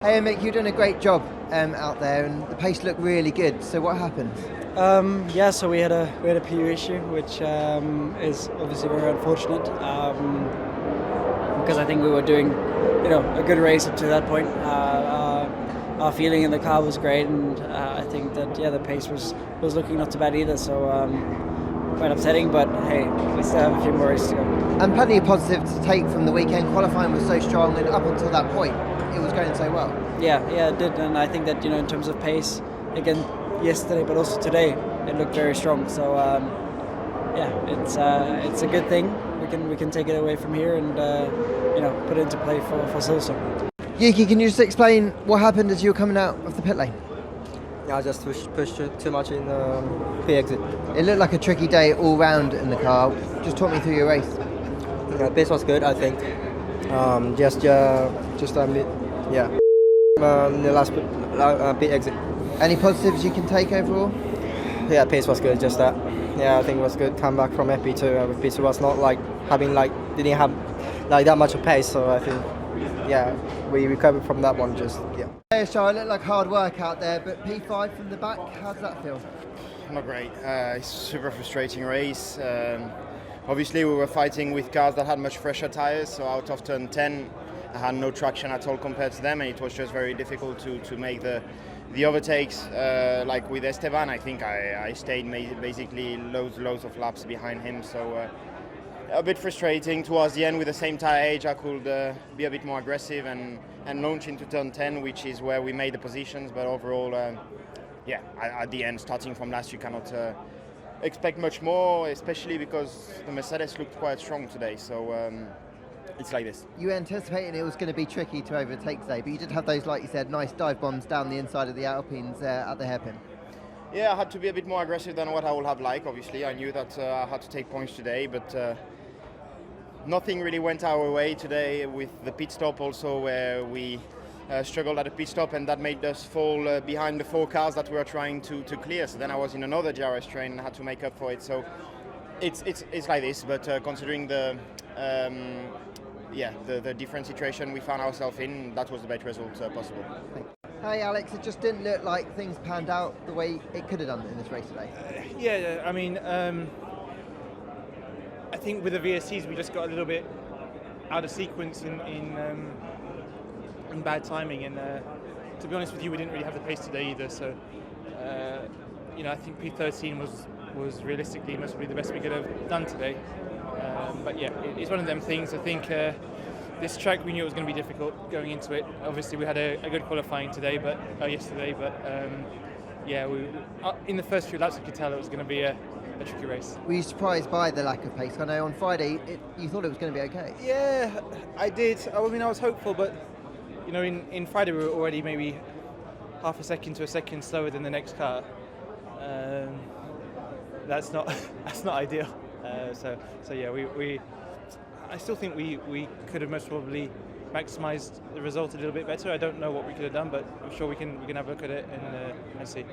Hey Mick, you're doing a great job out there, and the pace looked really good. So what happened? So we had a PU issue, which is obviously very unfortunate because I think we were doing, a good race up to that point. Our feeling in the car was great, and I think that the pace was looking not too bad either. So quite upsetting, but hey, we still have a few more races to go. And plenty of positives to take from the weekend. Qualifying was so strong, and up until that point, it was going so well. Yeah, it did, and I think that in terms of pace, again yesterday, but also today, it looked very strong. So it's a good thing. We can take it away from here and put it into play for Silverstone. Yuki, can you just explain what happened as you were coming out of the pit lane? I just pushed too much in pit exit. It looked like a tricky day all round in the car. Just talk me through your race. Pace was good, I think. Just a bit, the last pit exit. Any positives you can take overall? Yeah, pace was good. Just that. Yeah, I think it was good. Come back from FP2. FP2 was not didn't have that much of pace. So I think we recovered from that one. Hey, so it looked like hard work out there, but P5 from the back, how does that feel? Not great. It's a super frustrating race. Obviously, we were fighting with cars that had much fresher tyres, so out of turn 10, I had no traction at all compared to them, and it was just very difficult to make the overtakes. Like with Esteban, I think I stayed basically loads of laps behind him, so a bit frustrating. Towards the end, with the same tyre age, I could be a bit more aggressive and launch into turn 10, which is where we made the positions, but overall, at the end, starting from last, you cannot expect much more, especially because the Mercedes looked quite strong today, so it's like this. You were anticipating it was going to be tricky to overtake today, but you did have those, like you said, nice dive bombs down the inside of the Alpines at the hairpin. Yeah, I had to be a bit more aggressive than what I would have liked, obviously. I knew that I had to take points today, but nothing really went our way today with the pit stop also, where we struggled at the pit stop, and that made us fall behind the 4 cars that we were trying to clear. So then I was in another DRS train and had to make up for it. So it's like this, but considering the different situation we found ourselves in, that was the best result possible. Hey Alex, it just didn't look like things panned out the way it could have done in this race today. I mean, I think with the VSCs we just got a little bit out of sequence in bad timing, and to be honest with you, we didn't really have the pace today either. So I think P13 was realistically most probably the best we could have done today. But it's one of them things. I think this track, we knew it was going to be difficult going into it. Obviously, we had a good qualifying yesterday, but in the first few laps, I could tell it was going to be a tricky race. Were you surprised by the lack of pace? I know on Friday you thought it was going to be okay. Yeah, I did. I was hopeful, but in Friday we were already maybe half a second to a second slower than the next car. That's not ideal. I still think we could have most probably maximised the result a little bit better. I don't know what we could have done, but I'm sure we can have a look at it and see.